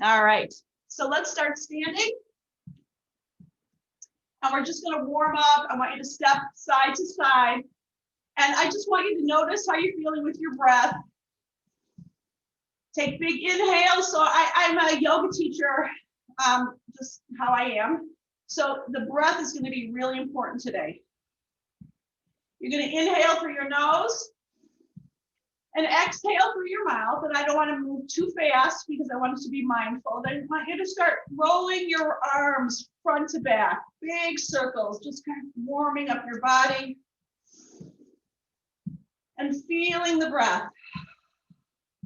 All right, so let's start standing. And we're just gonna warm up. I want you to step side to side. And I just want you to notice how you're feeling with your breath. Take big inhales. So I'm a yoga teacher, just how I am. So the breath is gonna be really important today. You're gonna inhale through your nose and exhale through your mouth. And I don't wanna move too fast because I want us to be mindful. Then I want you to start rolling your arms front to back, big circles, just kind of warming up your body and feeling the breath.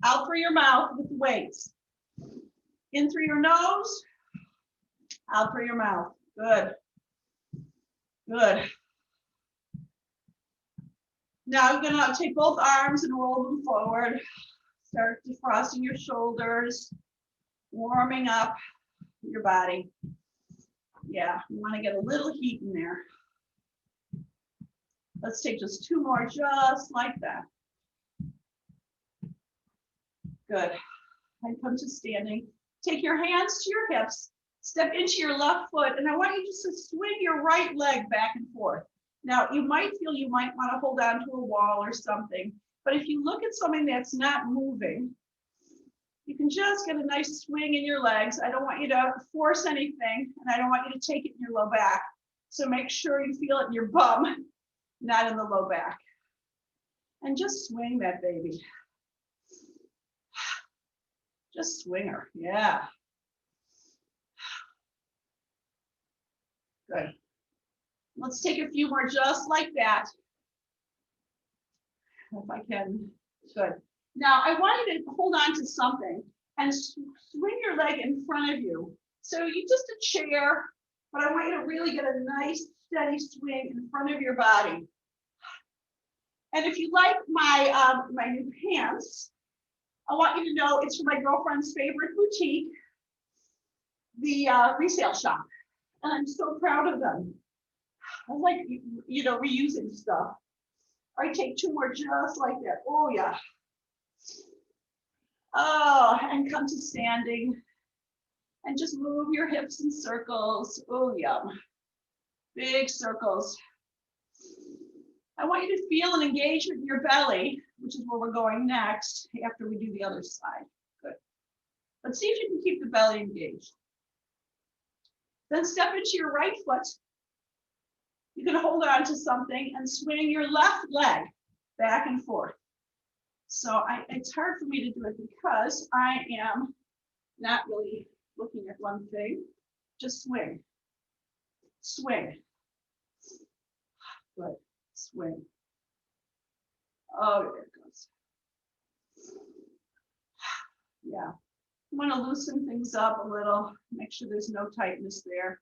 Out through your mouth with the weights. In through your nose, out through your mouth. Good. Good. Now I'm gonna take both arms and roll them forward. Start defrosting your shoulders, warming up your body. Yeah, you wanna get a little heat in there. Let's take just two more, just like that. Good. And come to standing. Take your hands to your hips, step into your left foot, and I want you just to swing your right leg back and forth. Now, you might feel you might want to hold on to a wall or something, but if you look at something that's not moving, you can just get a nice swing in your legs. I don't want you to force anything, and I don't want you to take it in your low back. So make sure you feel it in your bum, not in the low back. And just swing that baby. Just swing her, yeah. Good. Let's take a few more just like that. If I can, good. Now I want you to hold on to something and swing your leg in front of you. So you just a chair, but I want you to really get a nice steady swing in front of your body. And if you like my new pants, I want you to know it's from my girlfriend's favorite boutique, the resale shop. And I'm so proud of them. I like, you know, reusing stuff. All right, take two more just like that. Oh, yeah. Oh, and come to standing. And just move your hips in circles. Oh, yum. Big circles. I want you to feel an engagement in your belly, which is where we're going next after we do the other side. Good. Let's see if you can keep the belly engaged. Then step into your right foot. You're going to hold on to something and swing your left leg back and forth. So it's hard for me to do it because I am not really looking at one thing. Just swing. Swing. Good. Swing. Oh, there it goes. Yeah. You want to loosen things up a little. Make sure there's no tightness there.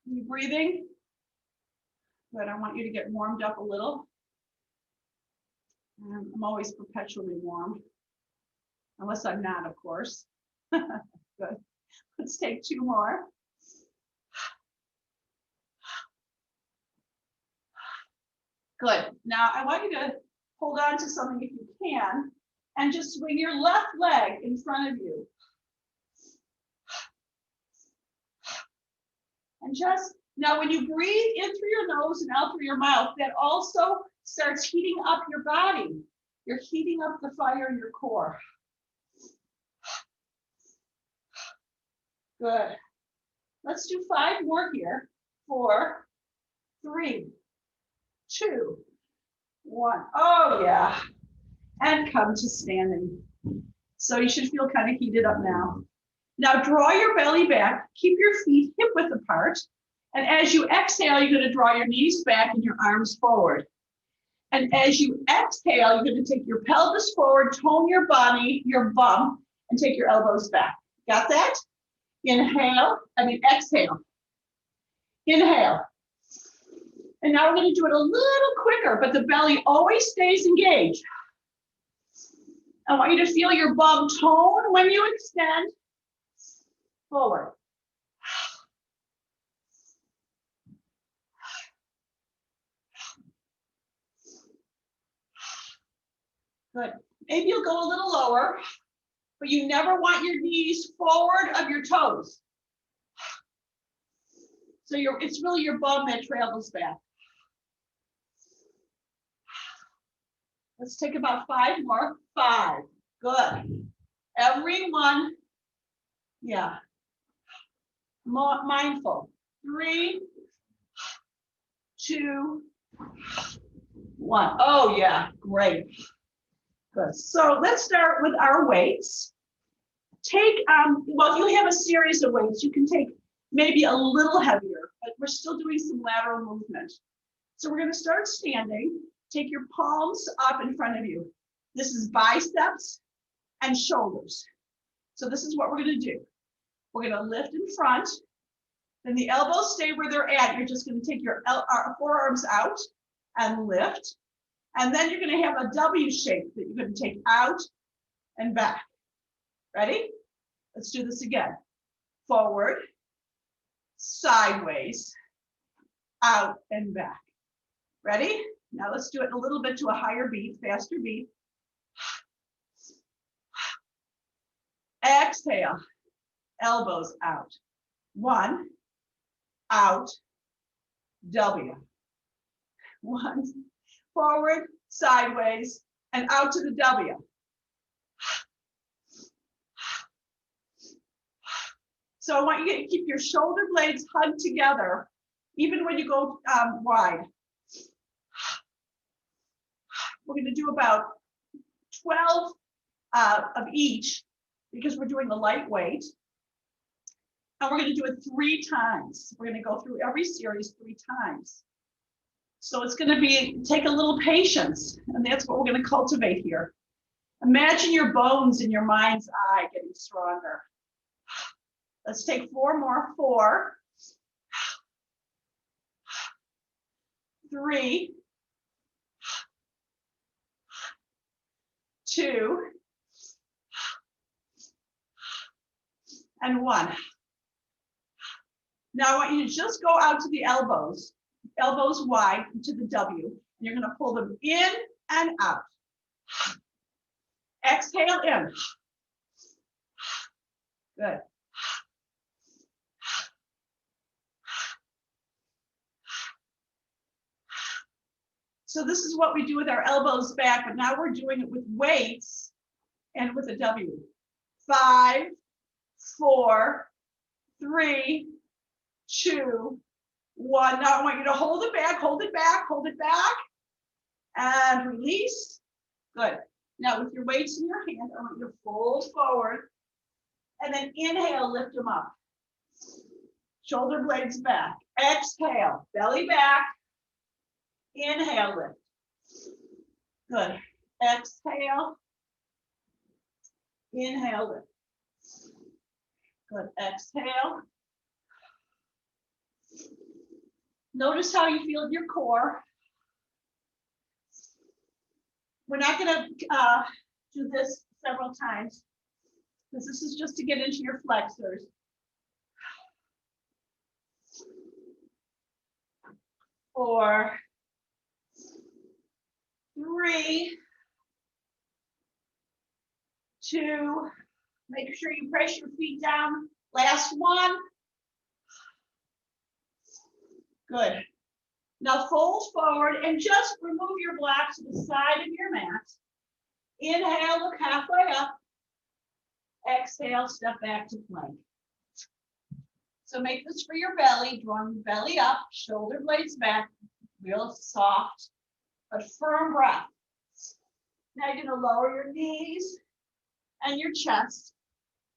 Are you breathing? Good. I want you to get warmed up a little. I'm always perpetually warm. Unless I'm not, of course. Good. Let's take two more. Good. Now I want you to hold on to something if you can, and just swing your left leg in front of you. And just, now when you breathe in through your nose and out through your mouth, that also starts heating up your body. You're heating up the fire in your core. Good. Let's do 5 more here. 4, 3, 2, 1. Oh, yeah. And come to standing. So you should feel kind of heated up now. Now draw your belly back. Keep your feet hip width apart. And as you exhale, you're going to draw your knees back and your arms forward. And as you exhale, you're going to take your pelvis forward, tone your body, your bum, and take your elbows back. Got that? Exhale. Inhale. And now we're going to do it a little quicker, but the belly always stays engaged. I want you to feel your bum tone when you extend forward. Good. Maybe you'll go a little lower. but you never want your knees forward of your toes. So it's really your bum that travels back. Let's take about 5 more. 5. Good. Everyone, yeah. More mindful. 3, 2, 1. Oh yeah, great. Good. So let's start with our weights. Take, well, you have a series of weights. You can take maybe a little heavier, but we're still doing some lateral movement. So we're going to start standing. Take your palms up in front of you. This is biceps and shoulders. So this is what we're going to do. We're going to lift in front. Then the elbows stay where they're at. You're just going to take your forearms out and lift. And then you're going to have a W shape that you're going to take out and back. Ready? Let's do this again. Forward, sideways, out and back. Ready? Now let's do it a little bit to a higher beat, faster beat. Exhale, elbows out. 1, out, W. 1, forward, sideways, and out to the W. So I want you to keep your shoulder blades hugged together, even when you go wide. We're going to do about 12 of each because we're doing the lightweight. And we're going to do it 3 times. We're going to go through every series 3 times. So it's going to take a little patience, and that's what we're going to cultivate here. Imagine your bones in your mind's eye getting stronger. Let's take 4 more. 4, 3, 2, and 1. Now I want you to just go out to the elbows wide to the W. And you're going to pull them in and out. Exhale in. Good. So this is what we do with our elbows back, but now we're doing it with weights and with a W. 5, 4, 3, 2, 1. Now I want you to hold it back, hold it back, hold it back, and release. Good. Now with your weights in your hand, I want you to fold forward, and then inhale, lift them up. Shoulder blades back. Exhale, belly back. Inhale, lift. Good. Exhale. Inhale, lift. Good. Exhale. Notice how you feel your core. We're not going to do this several times because this is just to get into your flexors. 4, 3, 2, make sure you press your feet down. Last 1. Good. Now fold forward and just remove your blocks to the side of your mat. Inhale, look halfway up. Exhale, step back to plank. So make this for your belly, drawing the belly up, shoulder blades back, real soft, but firm breath. Now you're going to lower your knees and your chest.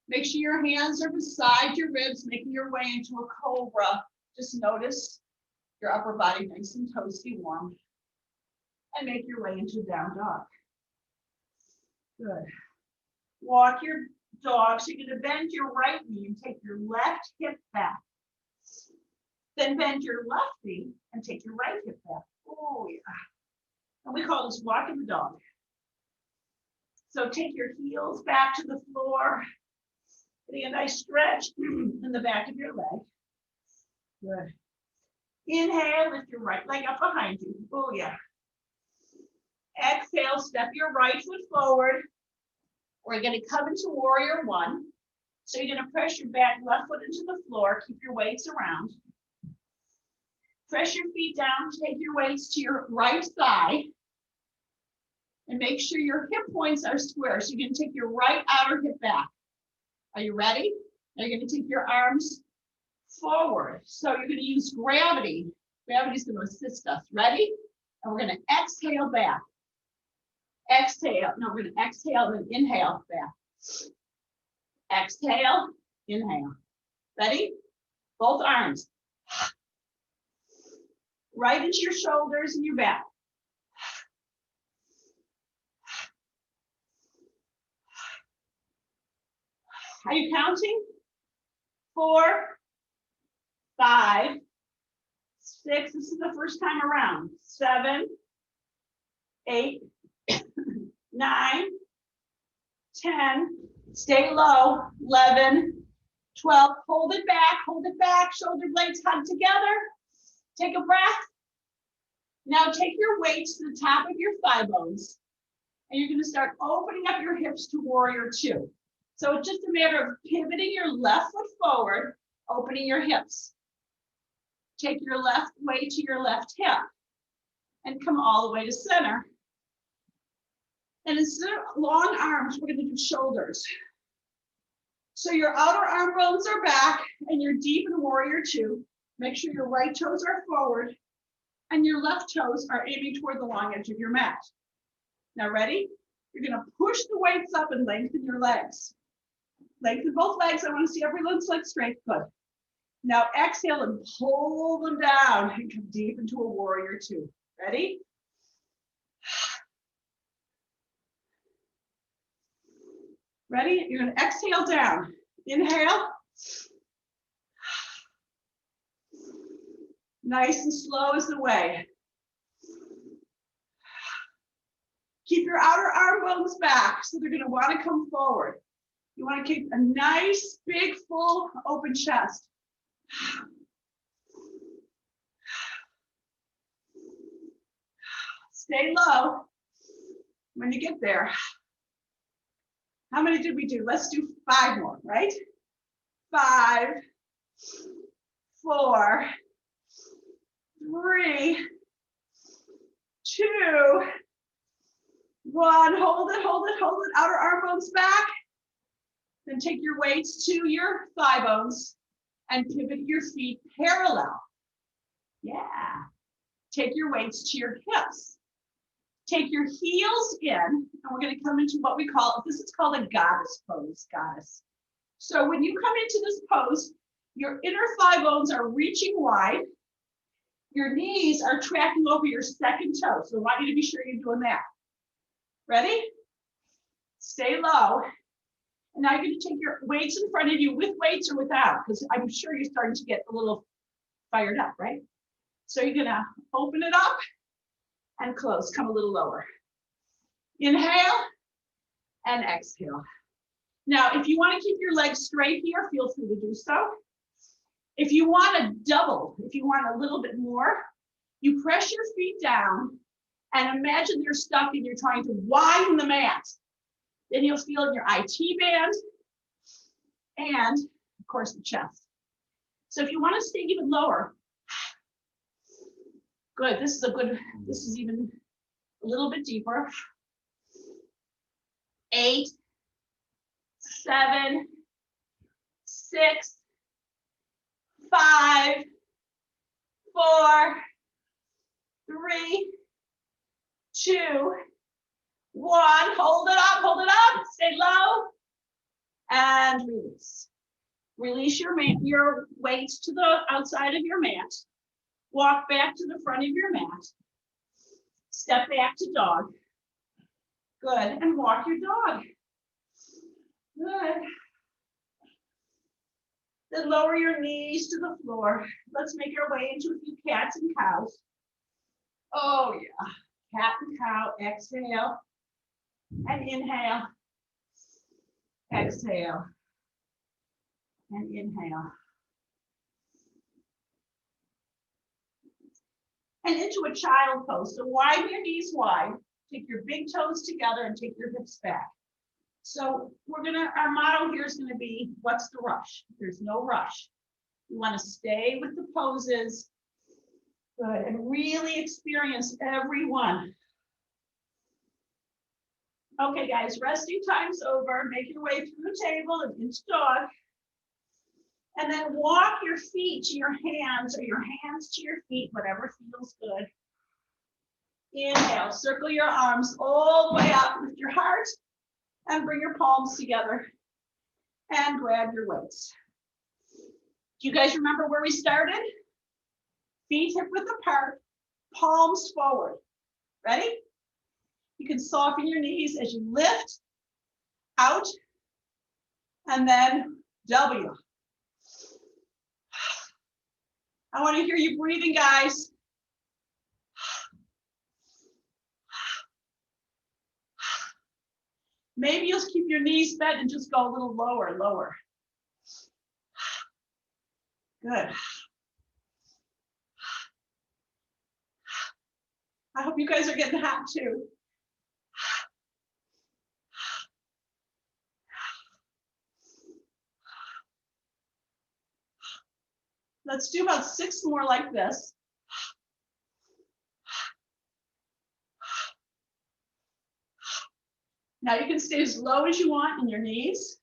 Make sure your hands are beside your ribs, making your way into a cobra. Just notice your upper body nice and toasty warm. And make your way into down dog. Good. Walk your dog. So you're going to bend your right knee and take your left hip back. Then bend your left knee and take your right hip back. Oh, yeah. And we call this walking the dog. So take your heels back to the floor. Getting a nice stretch in the back of your leg. Good. Inhale, lift your right leg up behind you. Oh, yeah. Exhale, step your right foot forward. We're going to come into warrior one. So you're going to press your back left foot into the floor. Keep your weights around. Press your feet down. Take your weights to your right thigh. And make sure your hip points are square. So you're going to take your right outer hip back. Are you ready? Now you're going to take your arms forward. So you're going to use gravity. Gravity is going to assist us. Ready? And we're going to exhale back. Exhale. No, we're going to exhale and inhale back. Exhale, inhale. Ready? Both arms. Right into your shoulders and your back. Are you counting? 4, 5, 6. This is the first time around. 7, 8, 9, 10. Stay low. 11, 12. Hold it back. Hold it back. Shoulder blades hug together. Take a breath. Now take your weights to the top of your thigh bones. And you're going to start opening up your hips to warrior two. So it's just a matter of pivoting your left foot forward, opening your hips. Take your left weight to your left hip and come all the way to center. And instead of long arms, we're going to do shoulders. So your outer arm bones are back and you're deep in warrior two. Make sure your right toes are forward and your left toes are aiming toward the long edge of your mat. Now ready? You're going to push the weights up and lengthen your legs. Lengthen both legs. I want to see everyone's leg straight. Good. Now exhale and pull them down and come deep into a warrior two. Ready? Ready? You're going to exhale down. Inhale. Nice and slow is the way. Keep your outer arm bones back, so they're going to want to come forward. You want to keep a nice, big, full, open chest. Stay low when you get there. How many did we do? Let's do 5 more, right? 5, 4, 3, 2, 1. Hold it, hold it, hold it. Outer arm bones back. Then take your weights to your thigh bones and pivot your feet parallel. Yeah. Take your weights to your hips. Take your heels in, and we're going to come into what we call, this is called a goddess pose, goddess. So when you come into this pose, your inner thigh bones are reaching wide. Your knees are tracking over your second toe. So I want you to be sure you're doing that. Ready? Stay low. And now you're going to take your weights in front of you with weights or without, because I'm sure you're starting to get a little fired up, right? So you're going to open it up and close. Come a little lower. Inhale and exhale. Now, if you want to keep your legs straight here, feel free to do so. If you want to double, if you want a little bit more, you press your feet down and imagine you're stuck and you're trying to widen the mat. Then you'll feel in your IT band and, of course, the chest. So if you want to stay even lower, good. This is even a little bit deeper. 8, 7, 6, 5, 4, 3, 2, 1. Hold it up, stay low, and release. Release your weights to the outside of your mat. Walk back to the front of your mat. Step back to dog. Good, and walk your dog. Good. Then lower your knees to the floor. Let's make our way into a few cats and cows. Oh yeah, cat and cow, exhale. And inhale, exhale, and inhale. And into a child pose. So widen your knees wide, take your big toes together and take your hips back. So our motto here is gonna be, what's the rush? There's no rush. We wanna stay with the poses. Good, and really experience every one. Okay, guys, resting time's over. Make your way through the table and into dog. And then walk your feet to your hands or your hands to your feet, whatever feels good. Inhale, circle your arms all the way up with your heart and bring your palms together and grab your weights. Do you guys remember where we started? Feet hip width apart, palms forward. Ready? You can soften your knees as you lift out and then W. I want to hear you breathing, guys. Maybe you'll keep your knees bent and just go a little lower, lower. Good. I hope you guys are getting hot too. Let's do about 6 more like this. Now you can stay as low as you want in your knees.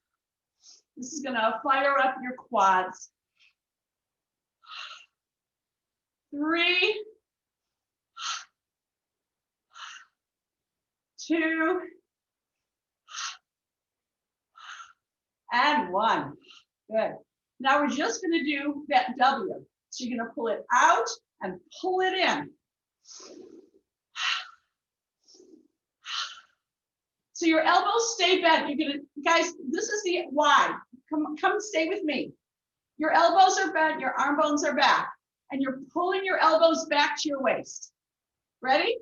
This is gonna fire up your quads. 3, 2, and 1. Good. Now we're just gonna do that W. So you're gonna pull it out and pull it in. So your elbows stay bent. You're gonna, guys, this is the wide. Come stay with me. Your elbows are bent, your arm bones are back, and you're pulling your elbows back to your waist. Ready?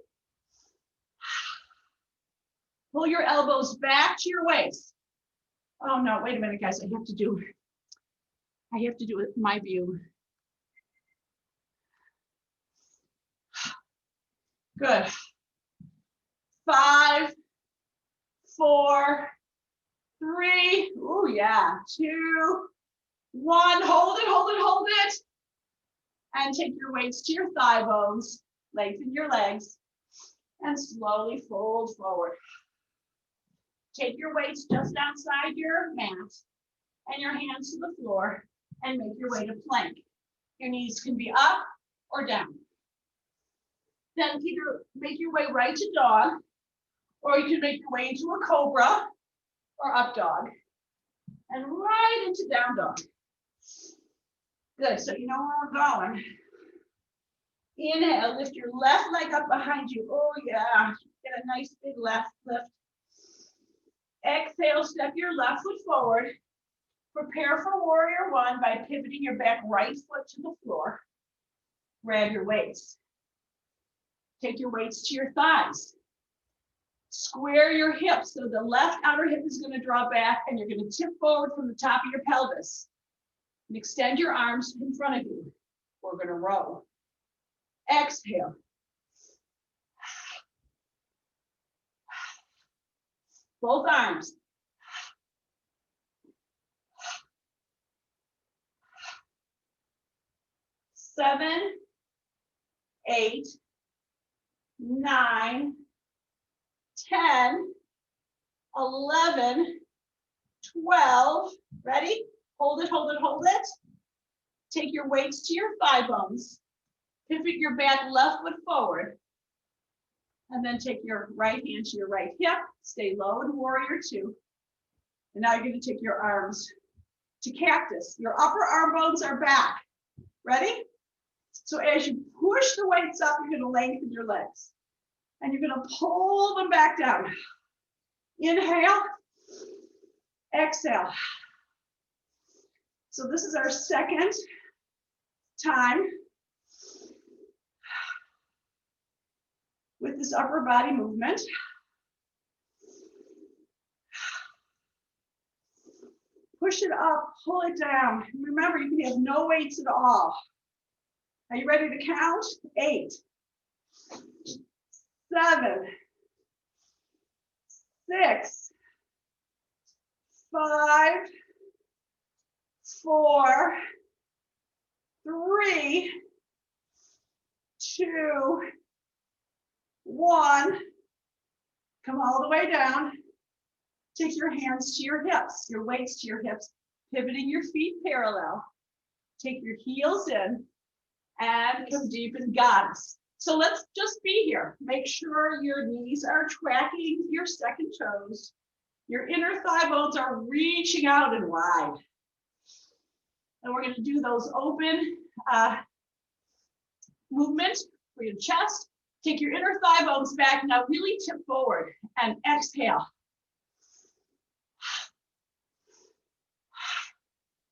Pull your elbows back to your waist. Oh no, wait a minute, guys. I have to do it my view. Good. 5, 4, 3, oh yeah, 2, 1, hold it, hold it, hold it. And take your weights to your thigh bones, lengthen your legs, and slowly fold forward. Take your weights just outside your mat and your hands to the floor and make your way to plank. Your knees can be up or down. Then either make your way right to dog, or you can make your way into a cobra or up dog, and right into down dog. Good, so you know where we're going. Inhale, lift your left leg up behind you. Oh yeah, get a nice big left lift. Exhale, step your left foot forward. Prepare for warrior 1 by pivoting your back right foot to the floor. Grab your weights. Take your weights to your thighs. Square your hips, so the left outer hip is going to draw back and you're going to tip forward from the top of your pelvis. And extend your arms in front of you. We're going to row. Exhale. Both arms. Seven, 8, 9, 10, 11, 12. Ready? Hold it, hold it, hold it. Take your weights to your thigh bones. Pivot your back left foot forward. And then take your right hand to your right hip. Stay low in warrior 2. And now you're going to take your arms to cactus. Your upper arm bones are back. Ready? So as you push the weights up, you're going to lengthen your legs. And you're going to pull them back down. Inhale. Exhale. So this is our second time with this upper body movement. Push it up, pull it down. Remember, you can have no weights at all. Are you ready to count? 8, 7, 6, 5, 4, 3, 2, 1. Come all the way down. Take your hands to your hips, your weights to your hips, pivoting your feet parallel. Take your heels in and come deep in goddess. So let's just be here. Make sure your knees are tracking your second toes. Your inner thigh bones are reaching out and wide. And we're going to do those open movements for your chest. Take your inner thigh bones back. Now really tip forward and exhale.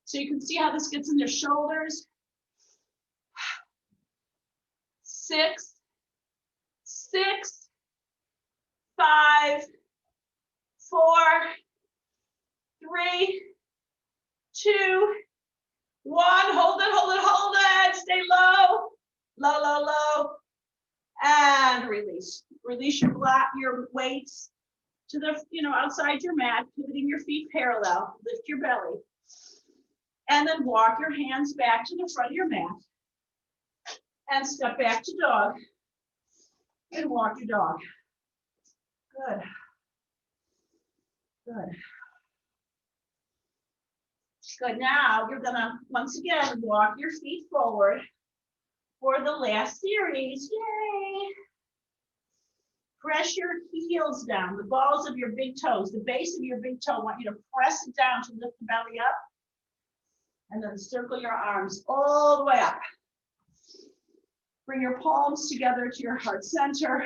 So you can see how this gets in your shoulders. 6, 6, 5, 4, 3, 2, 1. Hold it, hold it, hold it. Stay low, low, low, low. And release. Release your weights to the, outside your mat, pivoting your feet parallel. Lift your belly. And then walk your hands back to the front of your mat. And step back to dog. And walk your dog. Good. Good. Good. Now you're gonna, once again, walk your feet forward for the last series. Yay! Press your heels down, the balls of your big toes, the base of your big toe. I want you to press it down to lift the belly up. And then circle your arms all the way up. Bring your palms together to your heart center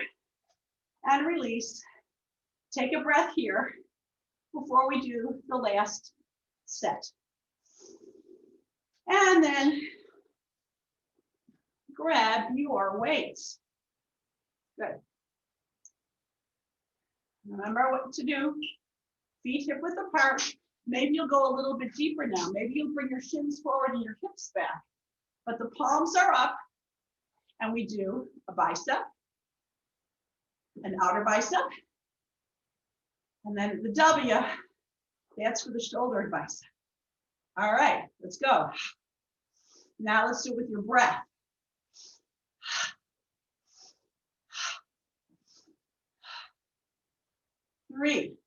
and release. Take a breath here before we do the last set. And then grab your weights. Good. Remember what to do. Feet hip width apart. Maybe you'll go a little bit deeper now. Maybe you'll bring your shins forward and your hips back. But the palms are up. And we do a bicep, an outer bicep, and then the W, that's for the shoulder and bicep. All right, let's go. Now let's do it with your breath. 3,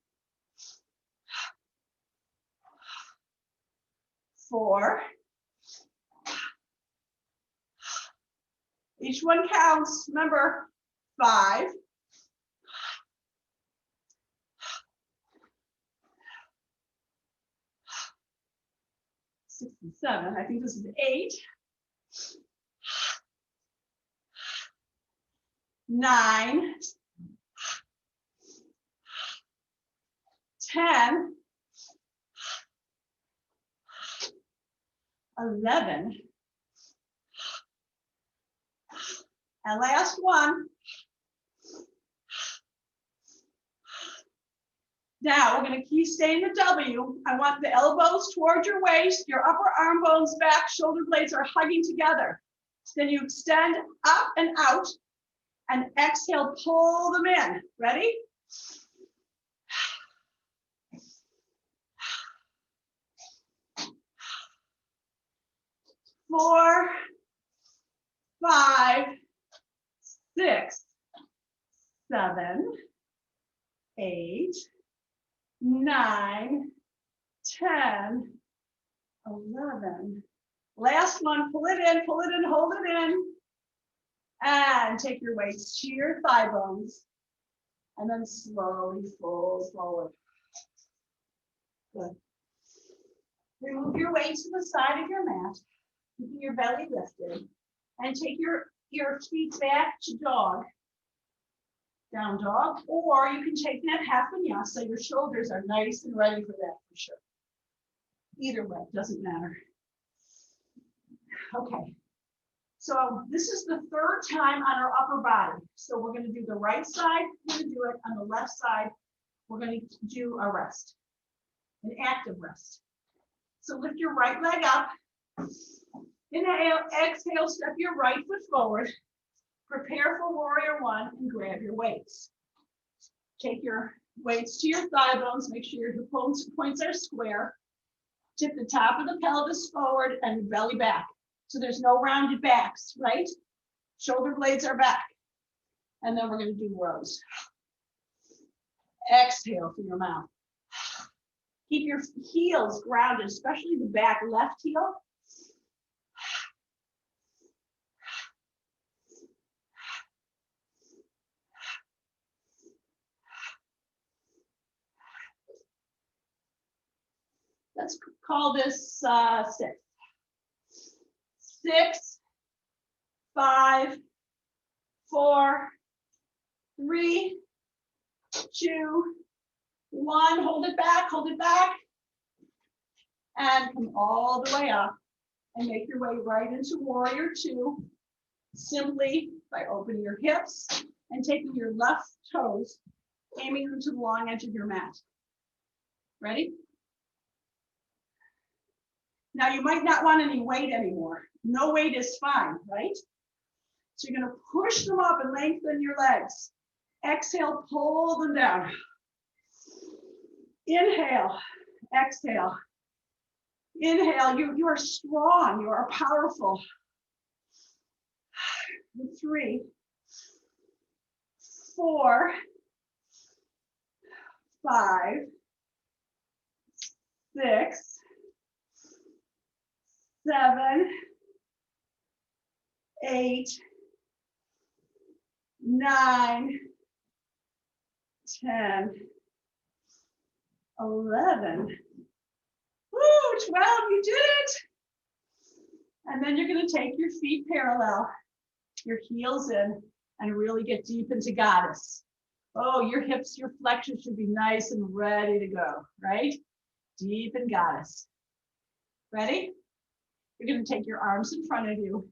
4. Each one counts. Remember, 5. 6 and 7. I think this is 8. 9. 10. 11. And last one. Now we're going to keep staying the W. I want the elbows towards your waist, your upper arm bones back, shoulder blades are hugging together. Then you extend up and out and exhale, pull them in. Ready? Four, 5, 6, 7, 8, 9, 10, 11. Last one, pull it in, hold it in. And take your weights to your thigh bones. And then slowly fold forward. Good. Remove your weight to the side of your mat, keeping your belly lifted. And take your feet back to dog. Down dog. Or you can take that half vinyasa. Your shoulders are nice and ready for that for sure. Either way, doesn't matter. Okay. So this is the third time on our upper body. So we're going to do the right side. We're going to do it on the left side. We're going to do a rest, an active rest. So lift your right leg up. Inhale, exhale, step your right foot forward. Prepare for warrior one and grab your weights. Take your Weights to your thigh bones. Make sure your hip points are square. Tip the top of the pelvis forward and belly back. So there's no rounded backs, right? Shoulder blades are back. And then we're going to do rows. Exhale through your mouth. Keep your heels grounded, especially the back left heel. Let's call this 6. 6, 5, 4, 3, 2, 1. Hold it back, hold it back. And come all the way up and make your way right into warrior 2. Simply by opening your hips and taking your left toes, aiming them to the long edge of your mat. Ready? Now you might not want any weight anymore. No weight is fine, right? So you're gonna push them up and lengthen your legs. Exhale, pull them down. Inhale, exhale. Inhale, you are strong, you are powerful. 3, 4, 5, 6, 7, 8, 9, 10, 11. Woo, 12, you did it. And then you're going to take your feet parallel, your heels in, and really get deep into goddess. Oh, your hips, your flexion should be nice and ready to go, right? Deep in goddess. Ready? You're going to take your arms in front of you.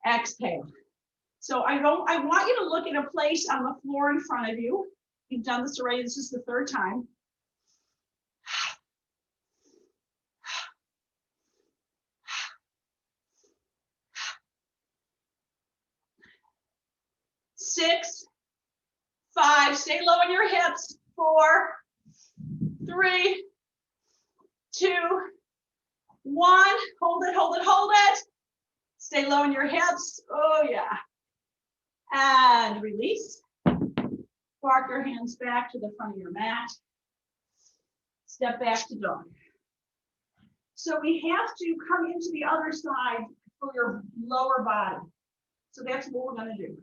Exhale. So I want you to look at a place on the floor in front of you. You've done this already. This is the 3rd time. Six, 5, stay low on your hips. 4, 3, 2, 1. Hold it, hold it, hold it. Stay low on your hips. Oh yeah. And release. Walk your hands back to the front of your mat. Step back to dog. So we have to come into the other side for your lower body. So that's what we're going to do.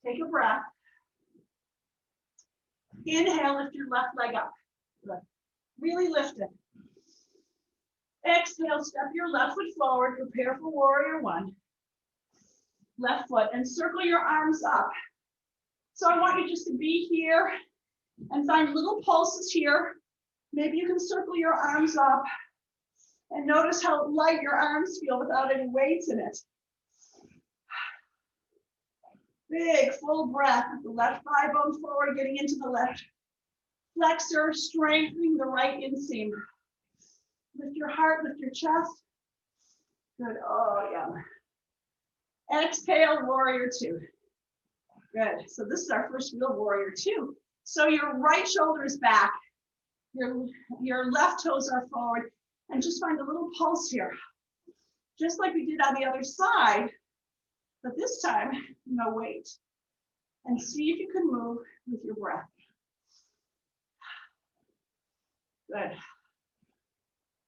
Take a breath. Inhale, lift your left leg up. Good. Really lift it. Exhale, step your left foot forward. Prepare for warrior 1. Left foot, and circle your arms up. So I want you just to be here and find little pulses here. Maybe you can circle your arms up and notice how light your arms feel without any weights in it. Big, full breath with the left thigh bone forward, getting into the left flexor, strengthening the right inseam. Lift your heart, lift your chest. Good, oh yeah. Exhale, warrior 2. Good, so this is our first real warrior 2. So your right shoulder is back, your left toes are forward, and just find a little pulse here. Just like we did on the other side, but this time, no weight. And see if you can move with your breath. Good.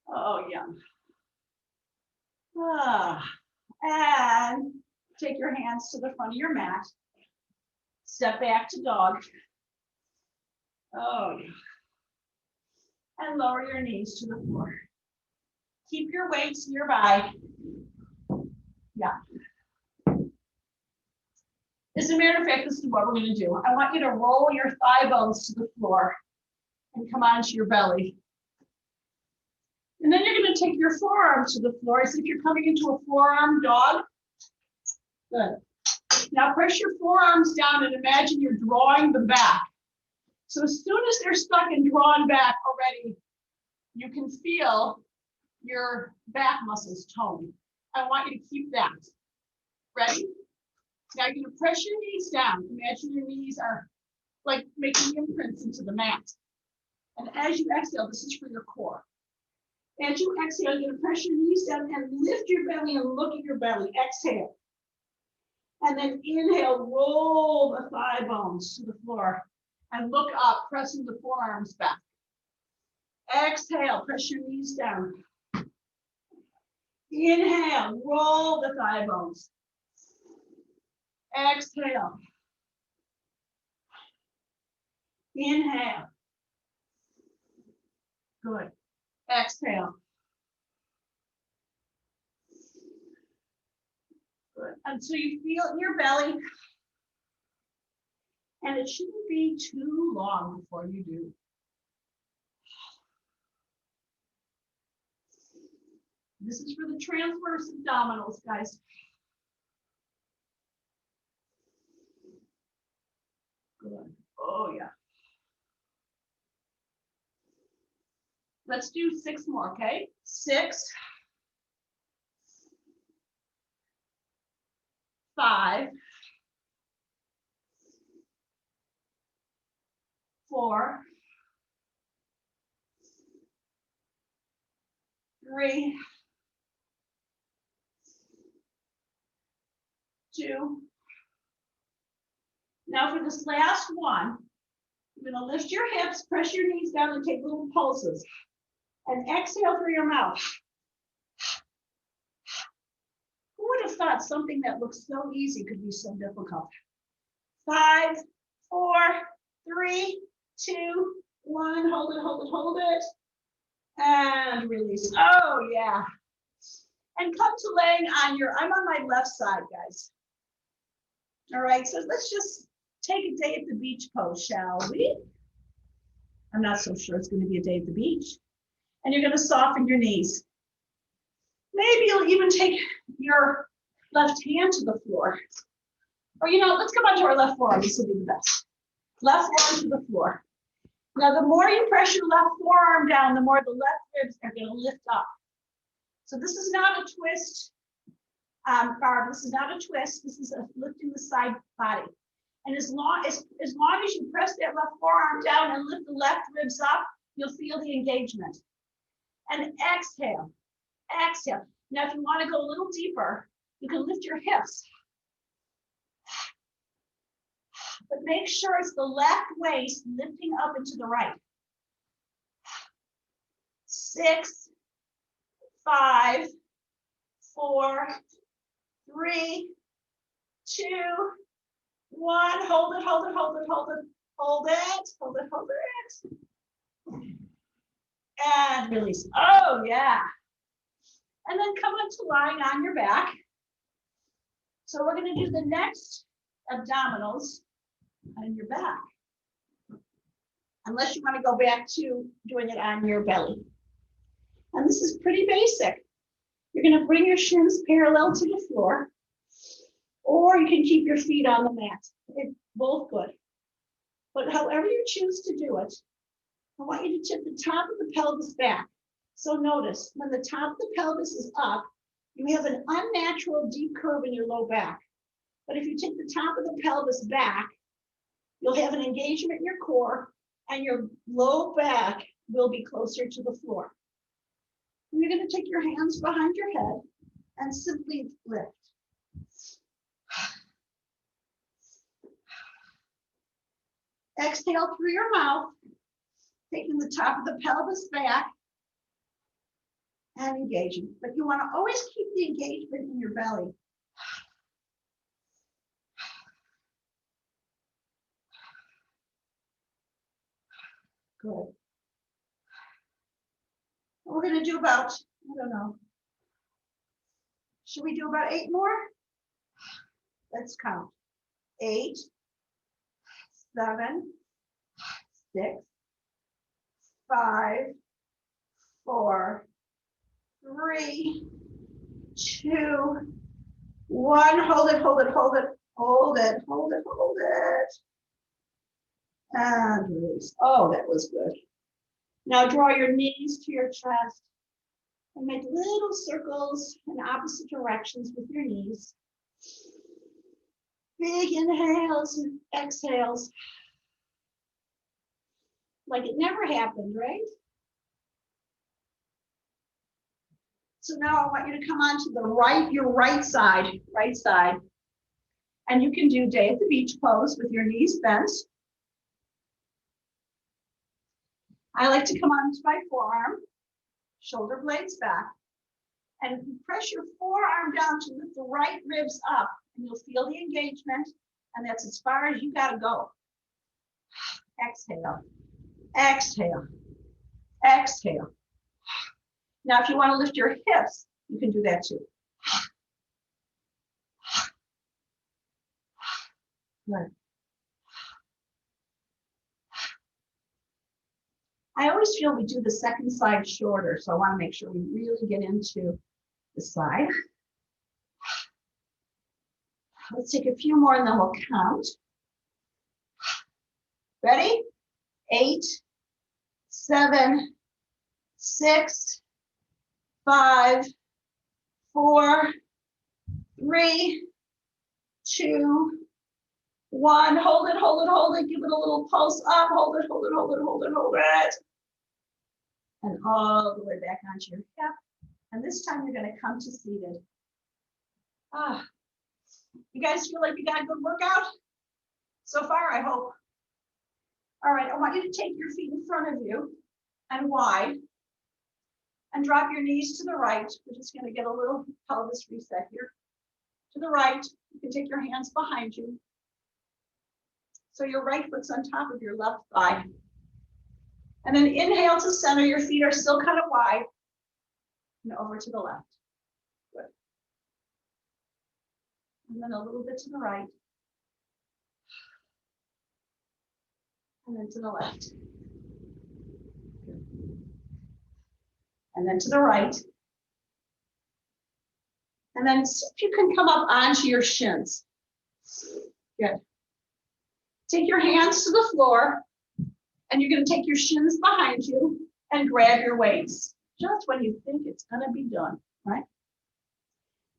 Oh, yeah. And take your hands to the front of your mat. Step back to dog. Oh, yeah. And lower your knees to the floor. Keep your weights nearby. Yeah. As a matter of fact, this is what we're going to do. I want you to roll your thigh bones to the floor and come onto your belly. And then you're going to take your forearms to the floor as if you're coming into a forearm dog. Good. Now press your forearms down and imagine you're drawing them back. So as soon as they're stuck and drawn back already, you can feel your back muscles tone. I want you to keep that. Ready? Now you're going to press your knees down. Imagine your knees are like making imprints into the mat. And as you exhale, this is for your core. As you exhale, you're going to press your knees down and lift your belly and look at your belly. Exhale. And then inhale, roll the thigh bones to the floor and look up, pressing the forearms back. Exhale, press your knees down. Inhale, roll the thigh bones. Exhale. Inhale. Good. Exhale. Good. Until you feel it in your belly. And it shouldn't be too long before you do. This is for the transverse abdominals, guys. Good. Oh, yeah. Let's do 6 more, okay? 6, 5, 4, 3, 2. Now for this last one, you're going to lift your hips, press your knees down, and take little pulses. And exhale through your mouth. Who would have thought something that looks so easy could be so difficult? 5, 4, 3, 2, 1. Hold it, hold it, hold it. And release. Oh, yeah. And come to laying on your, I'm on my left side, guys. All right, so let's just take a day at the beach pose, shall we? I'm not so sure it's going to be a day at the beach. And you're going to soften your knees. Maybe you'll even take your left hand to the floor. Or, you know, let's come onto our left forearm. This will be the best. Left forearm to the floor. Now, the more you press your left forearm down, the more the left ribs are going to lift up. So this is not a twist, Barb. This is not a twist. This is a lifting the side body. And as long as you press that left forearm down and lift the left ribs up, you'll feel the engagement. And exhale, exhale. Now, if you want to go a little deeper, you can lift your hips. But make sure it's the left waist lifting up into the right. 6, 5, 4, 3, 2, 1. Hold it, hold it, hold it, hold it, hold it, hold it, hold it. And release. Oh, yeah. And then come on to lying on your back. So we're going to do the next abdominals on your back. Unless you want to go back to doing it on your belly. And this is pretty basic. You're going to bring your shins parallel to the floor, or you can keep your feet on the mat. It's both good. But however you choose to do it, I want you to tip the top of the pelvis back. So notice, when the top of the pelvis is up, you have an unnatural deep curve in your low back. But if you take the top of the pelvis back, you'll have an engagement in your core, and your low back will be closer to the floor. And you're going to take your hands behind your head and simply lift. Exhale through your mouth, taking the top of the pelvis back and engaging. But you want to always keep the engagement in your belly. Good. We're going to do about, I don't know. Should we do about 8 more? Let's count. 8, 7, 6, 5, 4, 3, 2, 1. Hold it, hold it, hold it, hold it, hold it, hold it. And release. Oh, that was good. Now draw your knees to your chest and make little circles in opposite directions with your knees. Big inhales and exhales. like it never happened, right? So now I want you to come on to the right, your right side. And you can do day at the beach pose with your knees bent. I like to come onto my forearm, shoulder blades back, and press your forearm down to lift the right ribs up, and you'll feel the engagement, and that's as far as you gotta go. Exhale, exhale, exhale. Now, if you wanna lift your hips, you can do that too. Good. I always feel we do the second side shorter, so I want to make sure we really get into the side. Let's take a few more and then we'll count. Ready? 8, 7, 6, 5, 4, 3, 2, 1. Hold it, hold it, hold it. Give it a little pulse up. Hold it, hold it, hold it, hold it, hold it. And all the way back onto your hip. And this time you're going to come to seated. You guys feel like you got a good workout? So far, I hope. All right, I want you to take your feet in front of you and wide. And drop your knees to the right. We're just going to get a little pelvis reset here. To the right, you can take your hands behind you. So your right foot's on top of your left thigh. And then inhale to center. Your feet are still kind of wide. And over to the left. Good. And then a little bit to the right. And then to the left. Good. And then to the right. And then see if you can come up onto your shins. Good. Take your hands to the floor, and you're going to take your shins behind you and grab your weights just when you think it's going to be done, right?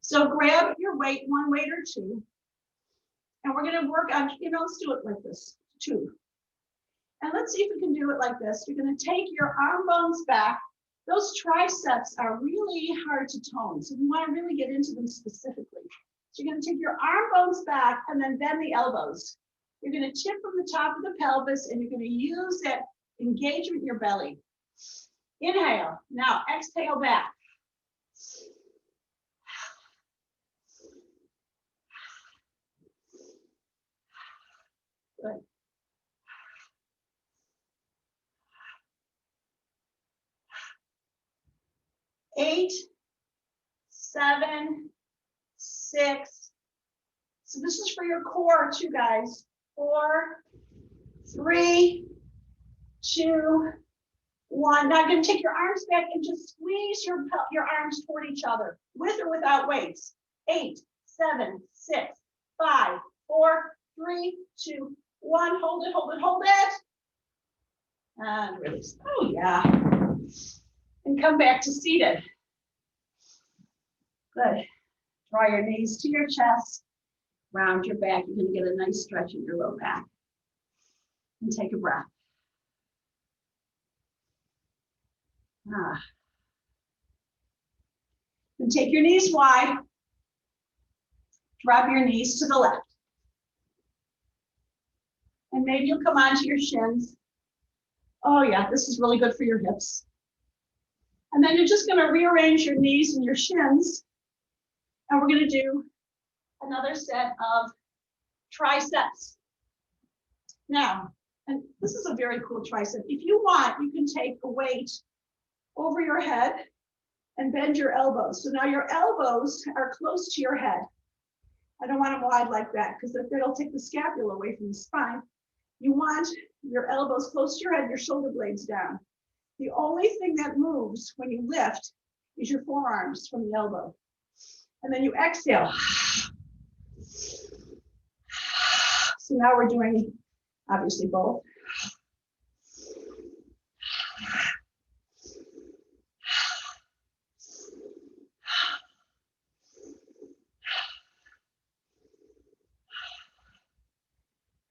So grab your weight, one weight or two, and we're going to work on, let's do it like this, 2. And let's see if we can do it like this. You're going to take your arm bones back. Those triceps are really hard to tone, so we want to really get into them specifically. So you're going to take your arm bones back and then bend the elbows. You're going to tip from the top of the pelvis, and you're going to use that engagement in your belly. Inhale. Now exhale back. Good. Eight, 7, 6. So this is for your core too, guys. 4, 3, 2, 1. Now you're going to take your arms back and just squeeze your arms toward each other, with or without weights. 8, 7, 6, 5, 4, 3, 2, 1. Hold it, hold it, hold it. And release. Oh, yeah. And come back to seated. Good. Draw your knees to your chest. Round your back. You're going to get a nice stretch in your low back. And take a breath. And take your knees wide. Drop your knees to the left. And maybe you'll come onto your shins. Oh yeah, this is really good for your hips. And then you're just going to rearrange your knees and your shins. And we're going to do another set of triceps. Now, and this is a very cool tricep. If you want, you can take a weight over your head and bend your elbows. So now your elbows are close to your head. I don't want them wide like that because it'll take the scapula away from the spine. You want your elbows close to your head, your shoulder blades down. The only thing that moves when you lift is your forearms from the elbow. And then you exhale. So now we're doing, obviously, both.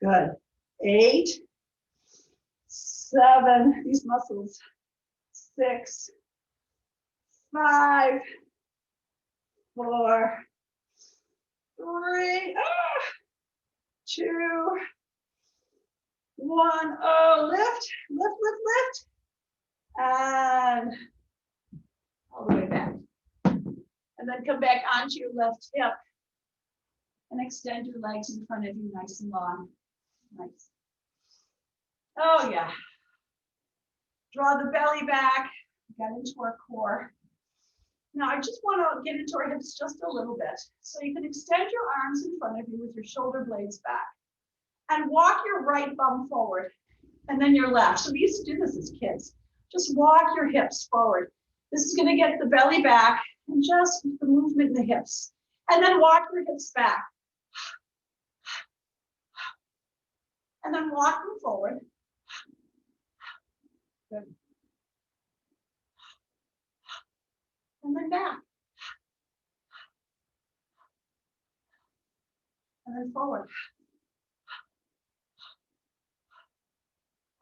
Good. 8, 7, these muscles, 6, 5, 4, 3, 2, 1. Oh, lift, lift, lift, lift. And all the way back. And then come back onto your left hip and extend your legs in front of you nice and long. Nice. Oh, yeah. Draw the belly back, get into our core. Now, I just want to get into our hips just a little bit. So you can extend your arms in front of you with your shoulder blades back and walk your right bum forward and then your left. So we used to do this as kids. Just walk your hips forward. This is going to get the belly back and just the movement in the hips. And then walk your hips back. And then walk them forward. Good. And then back. And then forward.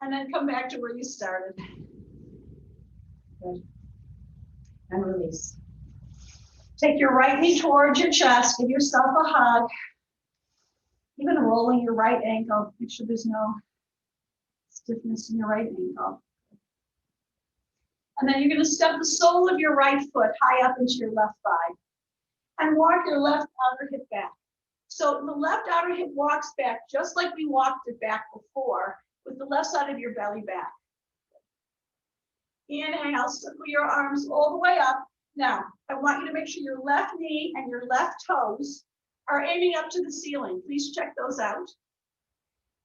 And then come back to where you started. Good. And release. Take your right knee towards your chest. Give yourself a hug. Even rolling your right ankle. Make sure there's no stiffness in your right ankle. And then you're going to step the sole of your right foot high up into your left thigh. And walk your left outer hip back. So the left outer hip walks back just like we walked it back before, with the left side of your belly back. Inhale, circle your arms all the way up. Now, I want you to make sure your left knee and your left toes are aiming up to the ceiling. Please check those out.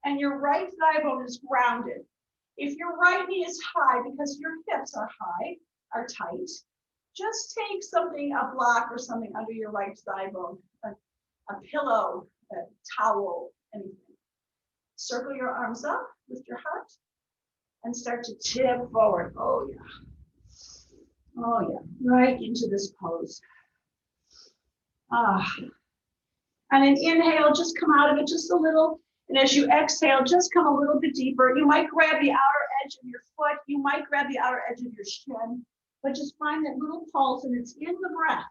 And your right thigh bone is grounded. If your right knee is high because your hips are high, are tight, just take something, a block or something under your right thigh bone, a pillow, a towel, anything. Circle your arms up, lift your heart, and start to tip forward. Oh, yeah. Oh, yeah. Right into this pose. And an inhale, just come out of it just a little. And as you exhale, just come a little bit deeper. You might grab the outer edge of your foot. You might grab the outer edge of your shin. But just find that little pulse, and it's in the breath.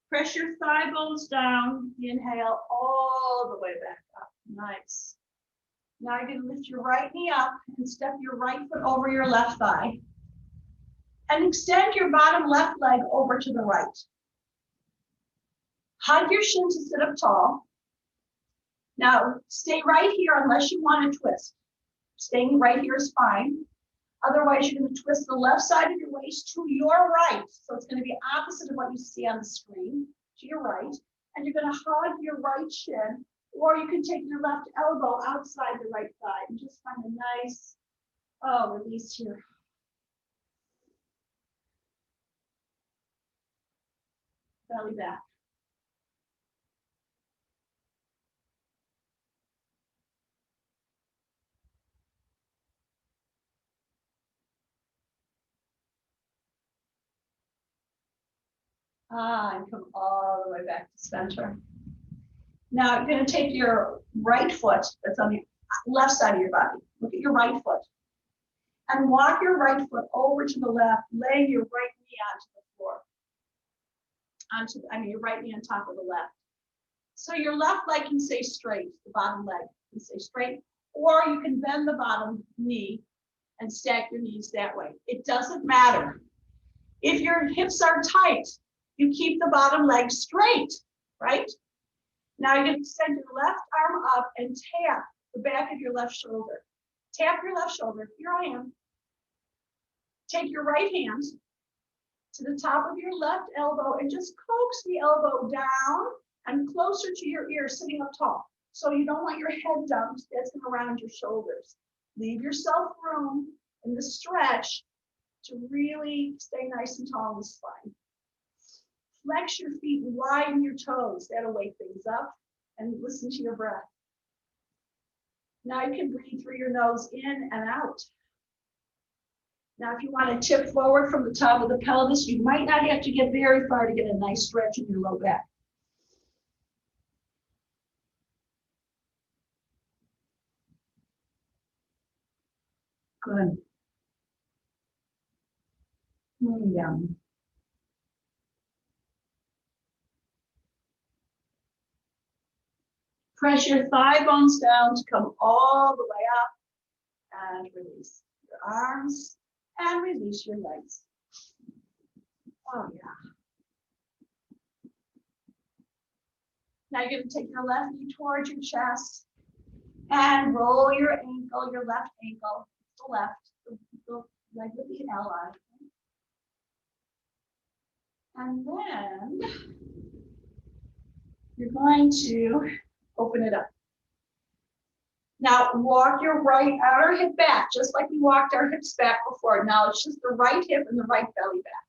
Press your thigh bones down. Inhale all the way back up. Nice. Now you're going to lift your right knee up and step your right foot over your left thigh. And extend your bottom left leg over to the right. Hug your shin to sit up tall. Now stay right here unless you want to twist. Staying right here is fine. Otherwise, you're going to twist the left side of your waist to your right. So it's going to be opposite of what you see on the screen, to your right. And you're going to hug your right shin, or you can take your left elbow outside the right thigh and just find a nice, release here. Belly back. And come all the way back to center. Now you're going to take your right foot that's on the left side of your body. Look at your right foot. And walk your right foot over to the left, laying your right knee onto the floor. Your right knee on top of the left. So your left leg can stay straight, the bottom leg can stay straight, or you can bend the bottom knee and stack your knees that way. It doesn't matter. If your hips are tight, you keep the bottom leg straight, right? Now you're going to extend your left arm up and tap the back of your left shoulder. Tap your left shoulder. Here I am. Take your right hand to the top of your left elbow and just coax the elbow down and closer to your ear, sitting up tall. So you don't want your head dumped. That's around your shoulders. Leave yourself room in the stretch to really stay nice and tall in the spine. Flex your feet, widen your toes. That'll wake things up. and listen to your breath. Now you can breathe through your nose in and out. Now, if you want to tip forward from the top of the pelvis, you might not have to get very far to get a nice stretch in your low back. Good. Yum. Press your thigh bones down to come all the way up and release your arms and release your legs. Oh, yeah. Now you're going to take your left knee towards your chest and roll your ankle, your left ankle, the left, the leg with the L on it. And then you're going to open it up. Now walk your right outer hip back, just like we walked our hips back before. Now it's just the right hip and the right belly back.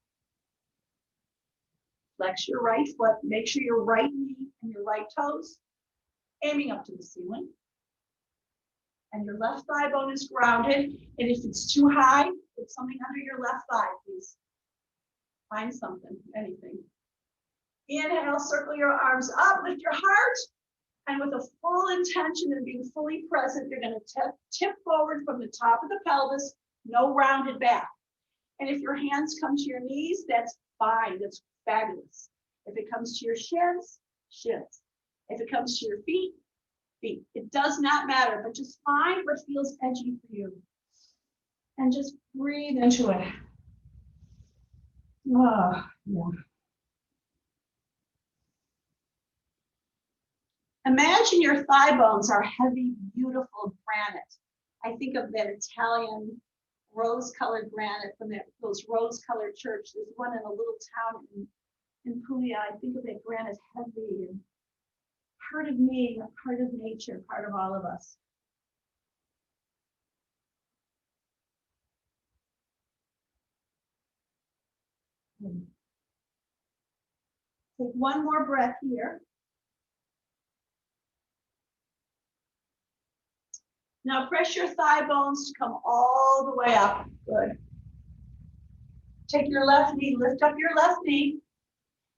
Flex your right foot, make sure your right knee and your right toes aiming up to the ceiling. And your left thigh bone is grounded. And if it's too high, put something under your left thigh, please. Find something, anything. Inhale, circle your arms up, lift your heart. And with a full intention and being fully present, you're going to tip forward from the top of the pelvis, no rounded back. And if your hands come to your knees, that's fine. That's fabulous. If it comes to your shins, shins. If it comes to your feet, feet. It does not matter, but just find what feels edgy for you. And just breathe into it. Oh, yeah. Imagine your thigh bones are heavy, beautiful granite. I think of that Italian rose-colored granite from those rose-colored church. There's one in a little town in Puglia. I think of that granite heavy and part of me, a part of nature, part of all of us. Take one more breath here. Now press your thigh bones to come all the way up. Good. Take your left knee, lift up your left knee,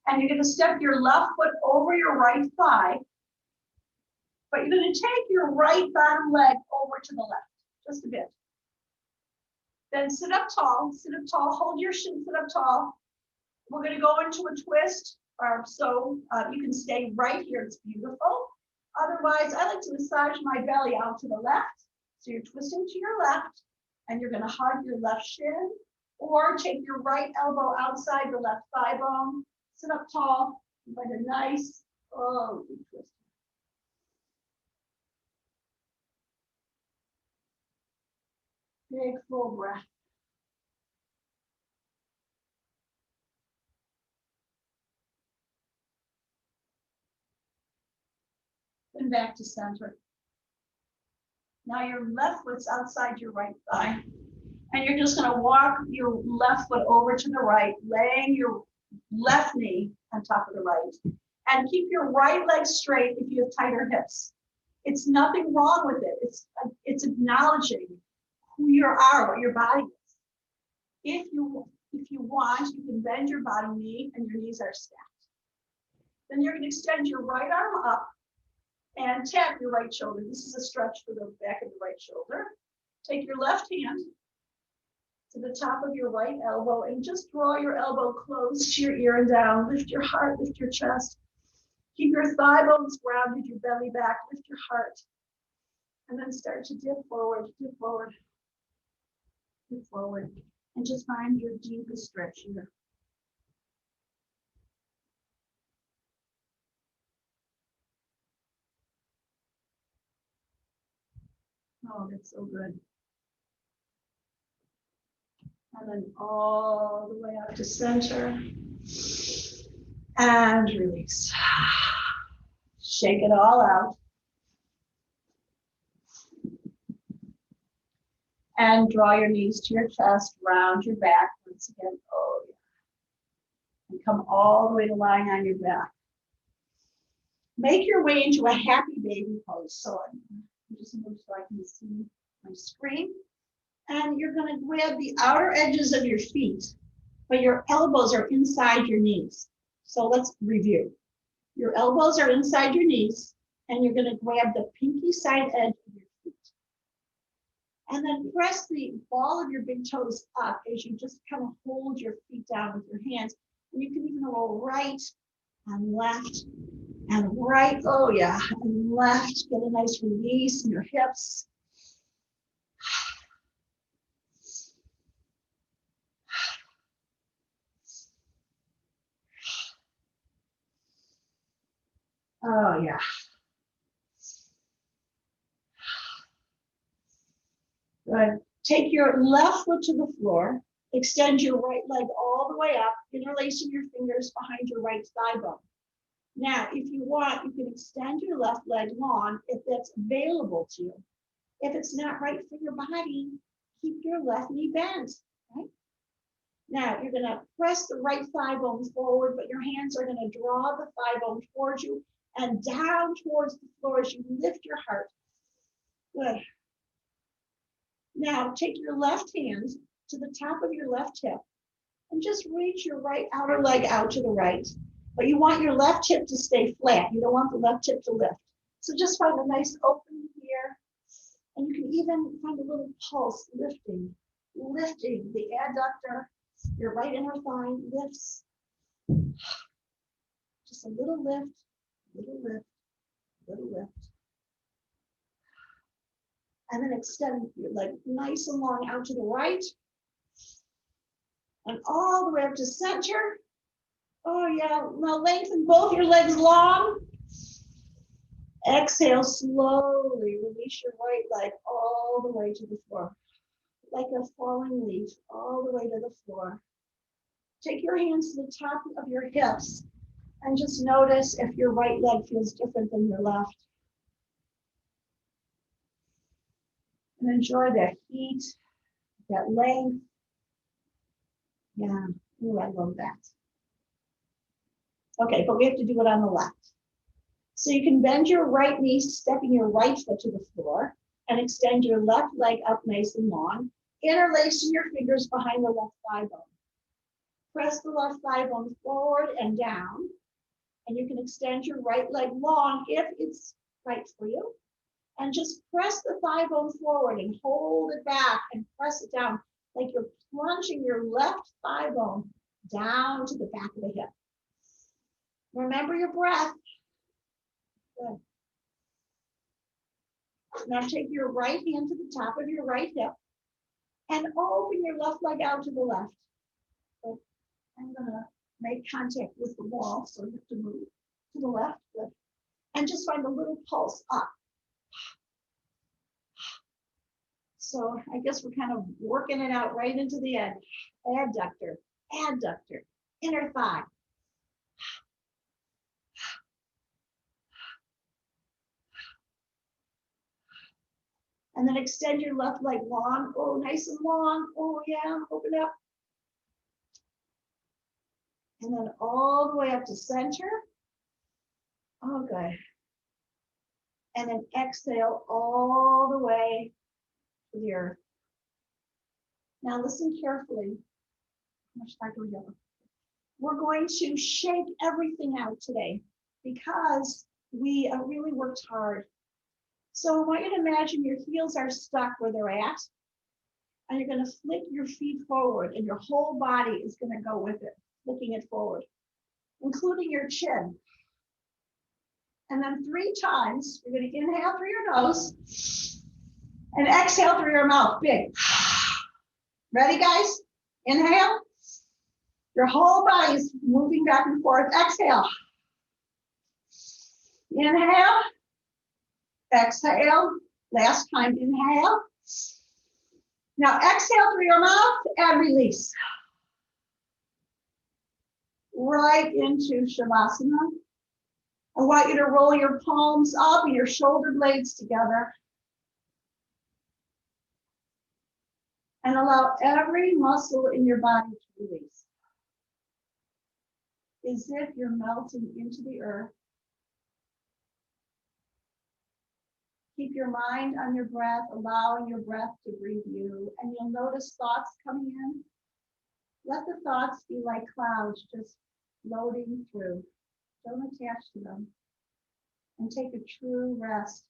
and you're going to step your left foot over your right thigh, but you're going to take your right bottom leg over to the left, just a bit. Then sit up tall, hold your shin, sit up tall. We're going to go into a twist, so you can stay right here, it's beautiful. Otherwise, I like to massage my belly out to the left. So you're twisting to your left, and you're going to hug your left shin, or take your right elbow outside the left thigh bone, sit up tall, and find a nice, deep twist. Big full breath. And back to center. Now your left foot's outside your right thigh. And you're just going to walk your left foot over to the right, laying your left knee on top of the right. And keep your right leg straight if you have tighter hips. It's nothing wrong with it. It's acknowledging who you are, what your body is. If you want, you can bend your bottom knee and your knees are stacked. Then you're going to extend your right arm up and tap your right shoulder. This is a stretch for the back of the right shoulder. Take your left hand to the top of your right elbow and just draw your elbow close to your ear and down. Lift your heart, lift your chest. Keep your thigh bones grounded, your belly back, lift your heart. And then start to dip forward, dip forward, dip forward. And just find your deepest stretch here. Oh, that's so good. And then all the way out to center. And release. Shake it all out. And draw your knees to your chest, round your back once again. Oh, yeah. And come all the way to lying on your back. Make your way into a happy baby pose. So I'm just move so I can see my screen. And you're going to grab the outer edges of your feet, but your elbows are inside your knees. So let's review. Your elbows are inside your knees, and you're going to grab the pinky side edge of your feet. And then press the ball of your big toes up as you just kind of hold your feet down with your hands. And you can even roll right and left and right. Oh yeah, and left. Get a nice release in your hips. Oh yeah. Good. Take your left foot to the floor. Extend your right leg all the way up, interlacing your fingers behind your right thigh bone. Now, if you want, you can extend your left leg long if that's available to you. If it's not right for your body, keep your left knee bent, right? Now, you're gonna press the right thigh bone forward, but your hands are gonna draw the thigh bone towards you and down towards the floor as you lift your heart. Good. Now, take your left hand to the top of your left hip and just reach your right outer leg out to the right. But you want your left hip to stay flat. You don't want the left hip to lift. So just find a nice opening here. And you can even find a little pulse lifting the adductor. Your right inner thigh lifts. Just a little lift, little lift, little lift. And then extend your leg nice and long out to the right. And all the way up to center. Oh yeah, now lengthen both your legs long. Exhale, slowly release your right leg all the way to the floor. Like a falling leaf, all the way to the floor. Take your hands to the top of your hips and just notice if your right leg feels different than your left. And enjoy that heat, that length. Yeah, ooh, I love that. Okay, but we have to do it on the left. So you can bend your right knee, stepping your right foot to the floor, and extend your left leg up nice and long, interlacing your fingers behind the left thigh bone. Press the left thigh bone forward and down, and you can extend your right leg long if it's right for you. And just press the thigh bone forward and hold it back and press it down like you're plunging your left thigh bone down to the back of the hip. Remember your breath. Good. Now take your right hand to the top of your right hip and open your left leg out to the left. Good. I'm gonna make contact with the wall, so you have to move to the left. Good. And just find a little pulse up. So I guess we're kind of working it out right into the edge. Adductor, adductor, inner thigh. And then extend your left leg long. Oh, nice and long. Oh, yeah, open up. And then all the way up to center. Oh, good. And then exhale all the way to the earth. Now listen carefully. How much time do we have? We're going to shake everything out today because we really worked hard. So I want you to imagine your heels are stuck where they're at, and you're going to flick your feet forward, and your whole body is going to go with it, flicking it forward, including your chin. And then 3 times, you're going to inhale through your nose and exhale through your mouth, big. Ready, guys? Inhale. Your whole body is moving back and forth. Exhale. Inhale. Exhale. Last time, inhale. Now exhale through your mouth and release. Right into Shavasana. I want you to roll your palms up and your shoulder blades together. And allow every muscle in your body to release. As if you're melting into the earth. Keep your mind on your breath, allowing your breath to breathe you, and you'll notice thoughts coming in. Let the thoughts be like clouds just floating through. Don't attach to them. And take a true rest.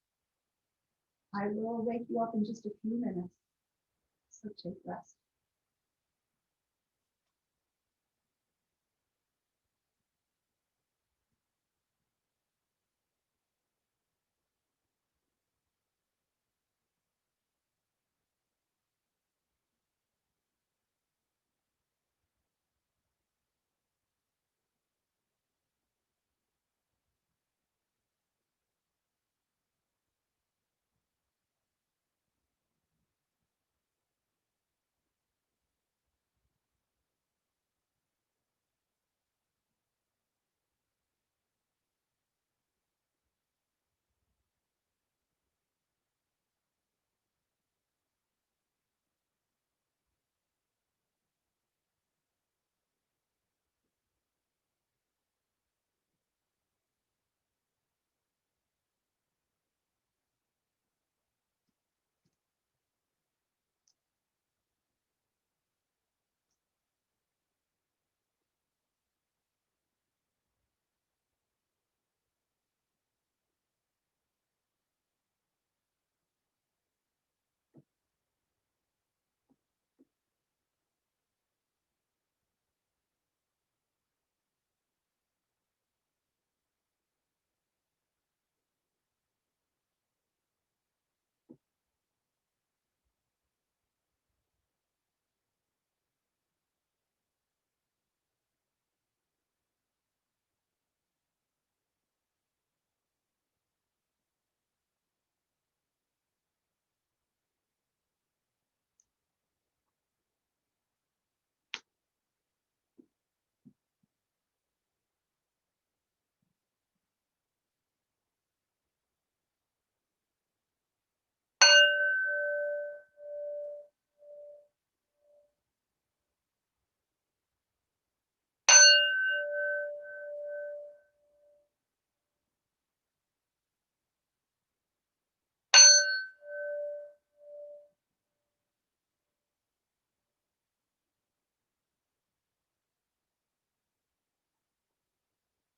I will wake you up in just a few minutes. So take rest.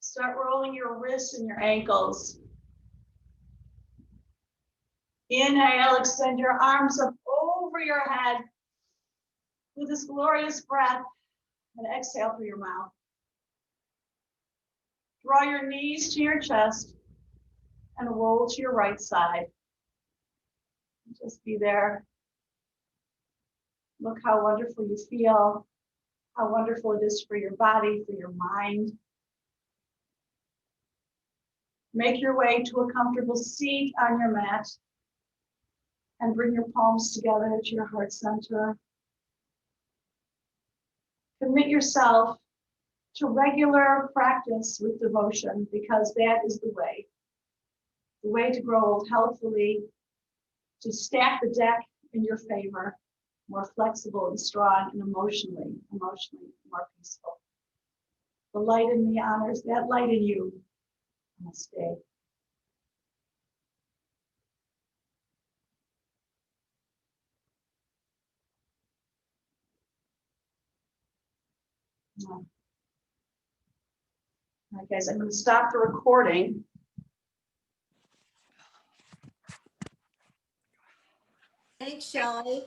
Start rolling your wrists and your ankles. Inhale, extend your arms up over your head with this glorious breath, and exhale through your mouth. Draw your knees to your chest and roll to your right side. Just be there. Look how wonderful you feel, how wonderful it is for your body, for your mind. Make your way to a comfortable seat on your mat and bring your palms together to your heart center. Commit yourself to regular practice with devotion, because that is the way to grow old healthfully, to stack the deck in your favor, more flexible and strong and emotionally more peaceful. The light in me honors that light in you. Namaste. All right, guys, I'm going to stop the recording. Thanks, Shelley.